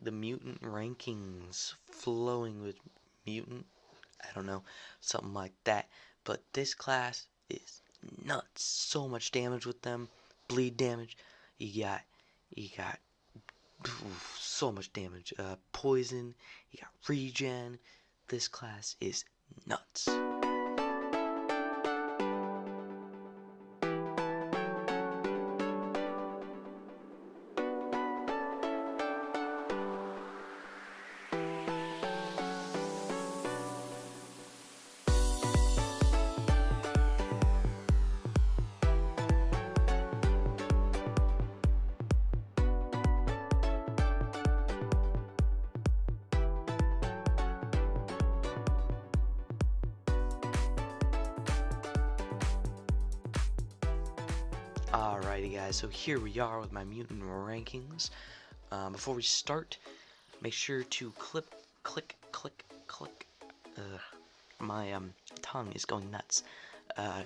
the mutant rankings flowing with mutant. I don't know, something like that. But this class is nuts. So much damage with them. Bleed damage. You got so much damage. Poison. You got regen. This class is nuts. Alrighty guys, so here we are with my mutant rankings. Before we start, make sure to click. My tongue is going nuts.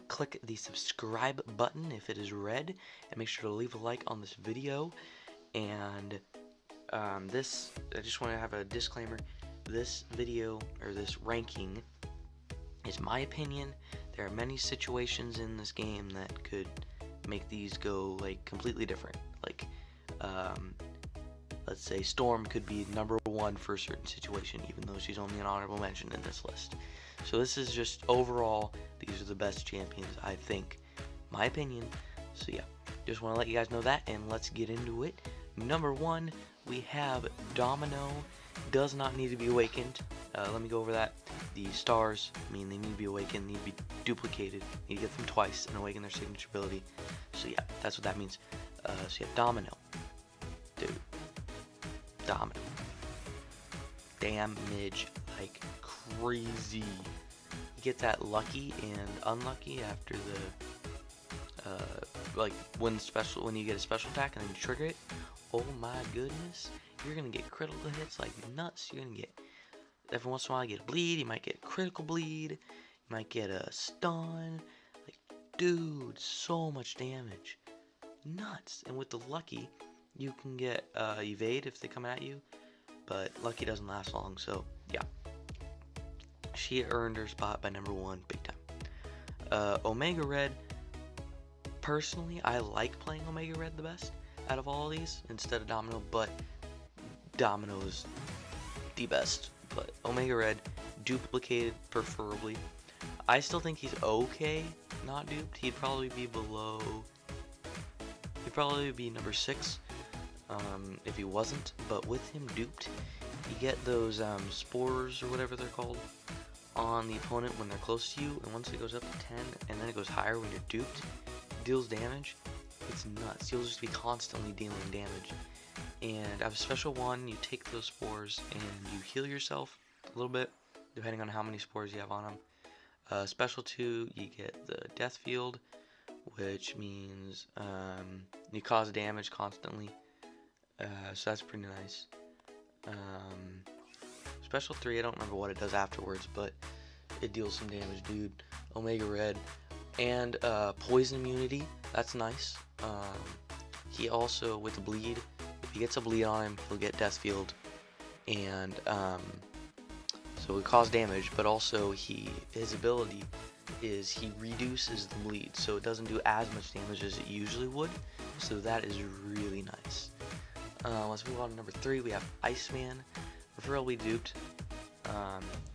Click the subscribe button if it is red, and make sure to leave a like on this video. And I just want to have a disclaimer. This video, or this ranking, is my opinion. There are many situations in this game that could make these go like completely different. Like, let's say Storm could be #1 for a certain situation, even though she's only an honorable mention in this list. So this is just overall, these are the best champions, I think, my opinion. So yeah, just want to let you guys know that, and let's get into it. #1, we have Domino. Does not need to be awakened. Let me go over that. The stars mean they need to be awakened, need to be duplicated, need to get them twice and awaken their signature ability. So yeah, that's what that means. So yeah, Domino. Dude. Domino. Damage like crazy. You get that lucky and unlucky after the like when you get a special attack and then you trigger it. Oh my goodness, you're gonna get critical hits like nuts. You're gonna get, every once in a while, you get a bleed. You might get a critical bleed. You might get a stun. Like, dude, so much damage. Nuts. And with the lucky, you can get evade if they come at you. But lucky doesn't last long, so yeah. She earned her spot by #1 big time. Omega Red. Personally, I like playing Omega Red the best out of all of these instead of Domino, but Domino is the best. But Omega Red, duplicated preferably. I still think he's okay, not duped. He'd probably be below. He'd probably be #6 if he wasn't. But with him duped, you get those spores or whatever they're called on the opponent when they're close to you. And once it goes up to 10, and then it goes higher when you're duped, it deals damage. It's nuts. You'll just be constantly dealing damage. And I have a special one, you take those spores and you heal yourself a little bit, depending on how many spores you have on them. Special 2, you get the death field, which means you cause damage constantly, so that's pretty nice. Special 3, I don't remember what it does afterwards, but it deals some damage, dude. Omega Red. And poison immunity, that's nice. He also, with the bleed, if he gets a bleed on him, he'll get death field, and so it causes damage. But also, his ability is he reduces the bleed, so it doesn't do as much damage as it usually would. So that is really nice. Let's move on to #3. We have Iceman, preferably duped.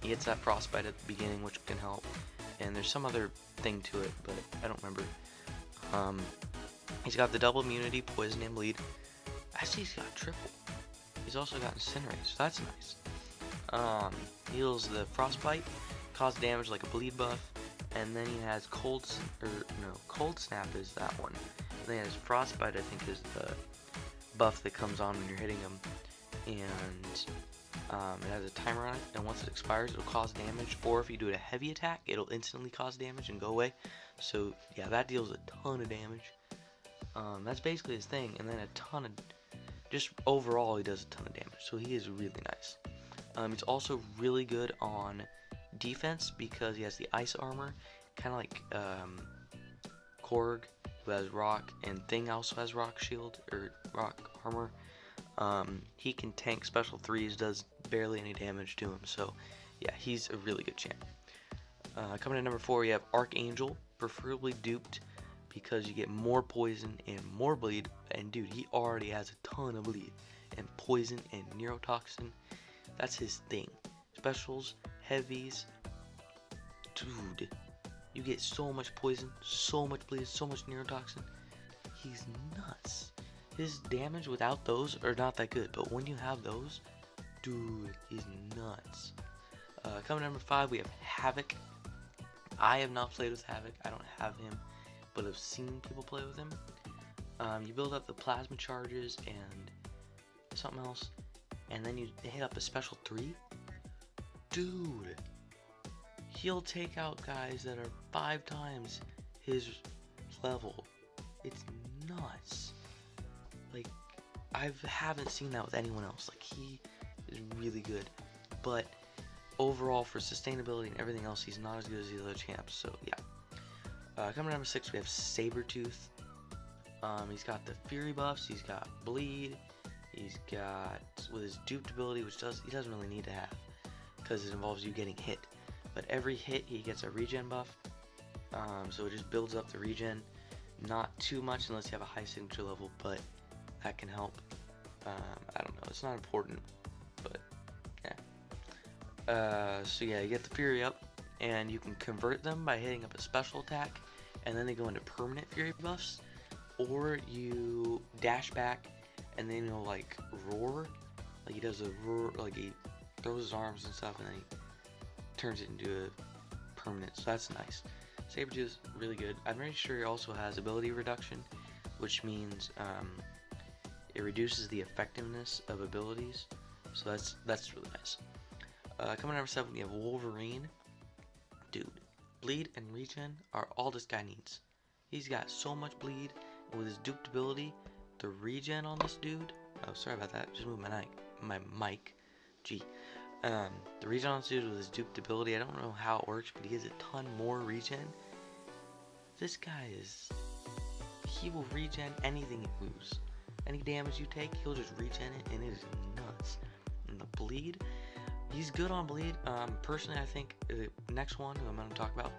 He gets that frostbite at the beginning, which can help, and there's some other thing to it, but I don't remember. He's got the double immunity, poison and bleed. Actually, he's got triple. He's also got incinerate, so that's nice. Heals the frostbite, causes damage like a bleed buff, and then he has cold snap is that one. And then he has frostbite, I think, is the buff that comes on when you're hitting him, and it has a timer on it, and once it expires, it'll cause damage. Or if you do it a heavy attack, it'll instantly cause damage and go away. So yeah, that deals a ton of damage. That's basically his thing, and then a ton of, just overall he does a ton of damage, so he is really nice. He's also really good on defense because he has the ice armor, kind of like Korg, who has rock, and Thing also has rock shield, or rock armor. He can tank special 3s, does barely any damage to him, so yeah, he's a really good champ. Coming in number 4, we have Archangel, preferably duped, because you get more poison and more bleed, and dude, he already has a ton of bleed, and poison and neurotoxin, that's his thing. Specials, heavies, dude, you get so much poison, so much bleed, so much neurotoxin, he's nuts. His damage without those are not that good, but when you have those, dude, he's nuts. Coming number 5, we have Havok. I have not played with Havok, I don't have him, but I've seen people play with him. You build up the plasma charges and something else, and then you hit up a special 3. Dude, he'll take out guys that are 5 times his level. It's nuts. Like, I haven't seen that with anyone else. Like, he is really good, but overall for sustainability and everything else, he's not as good as the other champs. So yeah. Coming number 6, we have Sabretooth. He's got the Fury buffs. He's got bleed. He's got with his duped ability, which he doesn't really need to have because it involves you getting hit. But every hit he gets a regen buff. So it just builds up the regen. Not too much unless you have a high signature level, but that can help. I don't know, it's not important, but yeah. So yeah, you get the Fury up, and you can convert them by hitting up a special attack, and then they go into permanent Fury buffs, or you dash back, and then he'll like roar, like he does a roar, like he throws his arms and stuff, and then he turns it into a permanent, so that's nice. Sabretooth is really good. I'm pretty sure he also has ability reduction, which means it reduces the effectiveness of abilities, so that's really nice. Coming number 7, we have Wolverine. Dude, bleed and regen are all this guy needs. He's got so much bleed, and with his duped ability, the regen on this dude. Oh, sorry about that. Just moved my mic. Gee. The regen on this dude with his duped ability, I don't know how it works, but he has a ton more regen. This guy he will regen anything you lose. Any damage you take, he'll just regen it, and it is nuts. And the bleed, he's good on bleed. Personally, I think the next one who I'm going to talk about,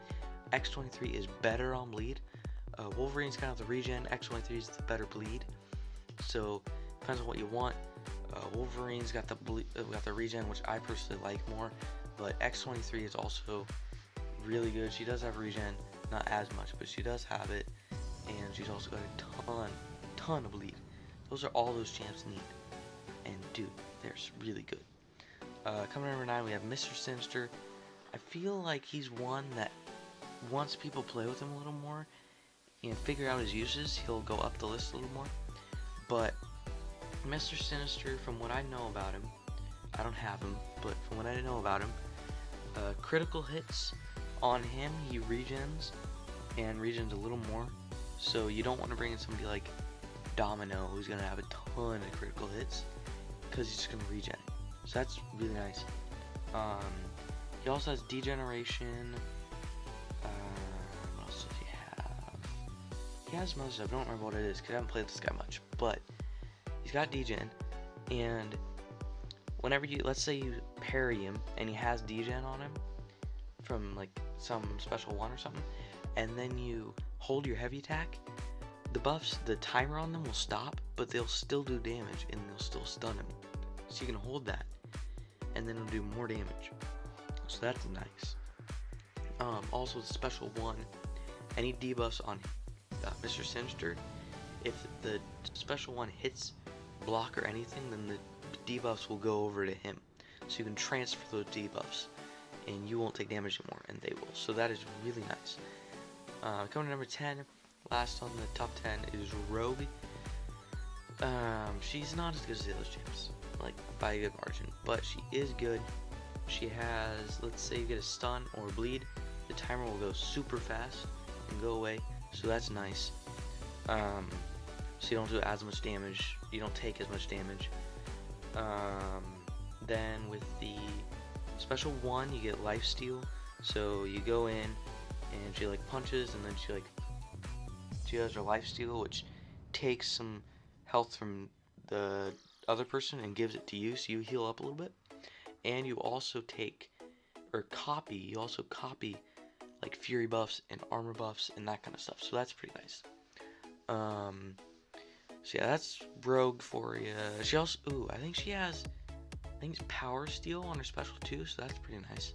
X23 is better on bleed. Wolverine's kind of the regen, X23 is the better bleed. So depends on what you want. Wolverine's got the regen, which I personally like more, but X23 is also really good. She does have regen, not as much, but she does have it, and she's also got a ton of bleed. Those are all those champs need, and dude, they're really good. Coming number 9, we have Mr. Sinister. I feel like he's one that once people play with him a little more and figure out his uses, he'll go up the list a little more. But Mr. Sinister, from what I know about him, I don't have him, but from what I know about him, critical hits on him, he regens, and regens a little more. So you don't want to bring in somebody like Domino, who's going to have a ton of critical hits, because he's just going to regen. So that's really nice. He also has degeneration. What else does he have? He has some other stuff. I don't remember what it is, because I haven't played this guy much. But he's got degen, and whenever let's say you parry him, and he has degen on him, from like some special one or something, and then you hold your heavy attack, the timer on them will stop, but they'll still do damage, and they'll still stun him. So you can hold that, and then it'll do more damage. So that's nice. Also, the special one, any debuffs on Mr. Sinister, if the special one hits block or anything, then the debuffs will go over to him. So you can transfer those debuffs, and you won't take damage anymore, and they will. So that is really nice. Coming to number 10, last on the top 10 is Rogue. She's not as good as the other champs, like by a good margin, but she is good. She has, let's say you get a stun or a bleed, the timer will go super fast and go away, so that's nice. So you don't do as much damage, you don't take as much damage. Then with the special one, you get lifesteal, so you go in and she like punches, and then she has her lifesteal, which takes some health from the other person and gives it to you, so you heal up a little bit. And you also you also copy like fury buffs and armor buffs and that kind of stuff. So that's pretty nice. So yeah, that's Rogue for you. She also, I think it's Power Steel on her special too, so that's pretty nice.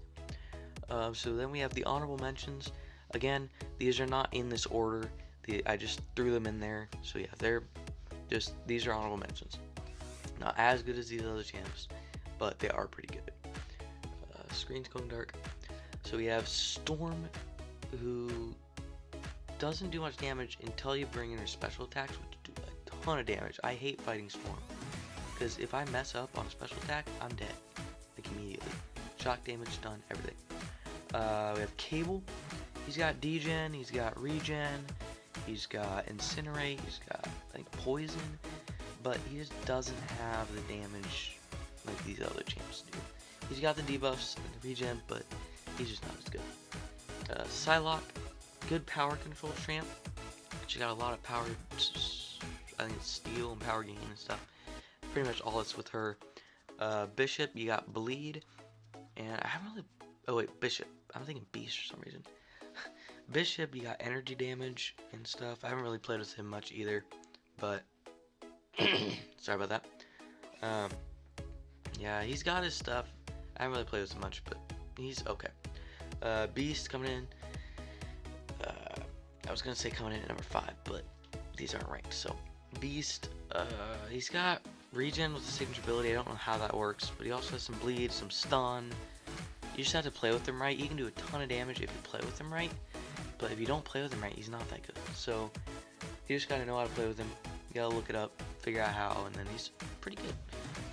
So then we have the honorable mentions. Again, these are not in this order. I just threw them in there. So yeah, these are honorable mentions. Not as good as these other champs, but they are pretty good. Screen's going dark. So we have Storm, who doesn't do much damage until you bring in her special attacks, which do a ton of damage. I hate fighting Storm, because if I mess up on a special attack, I'm dead, like immediately. Shock damage done, everything. We have Cable. He's got degen, he's got regen, he's got incinerate, he's got, I think, poison, but he just doesn't have the damage like these other champs do. He's got the debuffs and the regen, but he's just not as good. Psylocke, good power control champ. She got a lot of power, I think it's steel and power gain and stuff. Pretty much all that's with her. Bishop, you got bleed, and I haven't really, oh wait, Bishop, I'm thinking Beast for some reason. Bishop, you got energy damage and stuff. I haven't really played with him much either, but sorry about that. Yeah, he's got his stuff. I haven't really played with him much, but he's okay. Beast coming in. I was gonna say coming in at number 5, but these aren't ranked. So Beast, he's got regen with the signature ability. I don't know how that works, but he also has some bleed, some stun. You just have to play with him right. You can do a ton of damage if you play with him right, but if you don't play with him right, he's not that good. So you just gotta know how to play with him. You gotta look it up, figure out how, and then he's pretty good.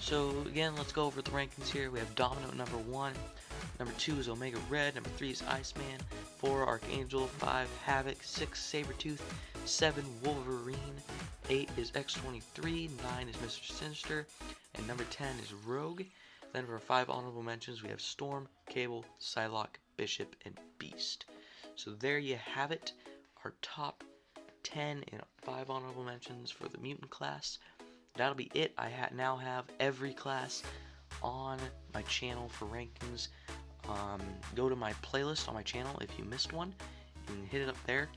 So again, let's go over the rankings here. We have Domino at number 1. Number 2 is Omega Red. Number 3 is Iceman. 4 Archangel. 5 Havok. 6 Sabretooth. 7 Wolverine. 8 is X-23. 9 is Mr. Sinister. And number 10 is Rogue. Then for 5 honorable mentions, we have Storm, Cable, Psylocke, Bishop, and Beast. So there you have it. Our top 10 and 5 honorable mentions for the Mutant class. That'll be it. I now have every class on my channel for rankings. Go to my playlist on my channel if you missed one and hit it up there.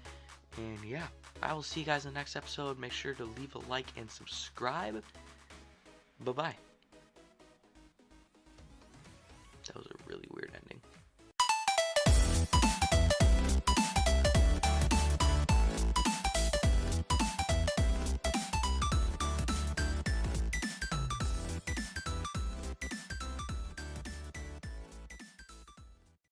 And yeah, I will see you guys in the next episode. Make sure to leave a like and subscribe. Bye-bye. That was a really weird ending.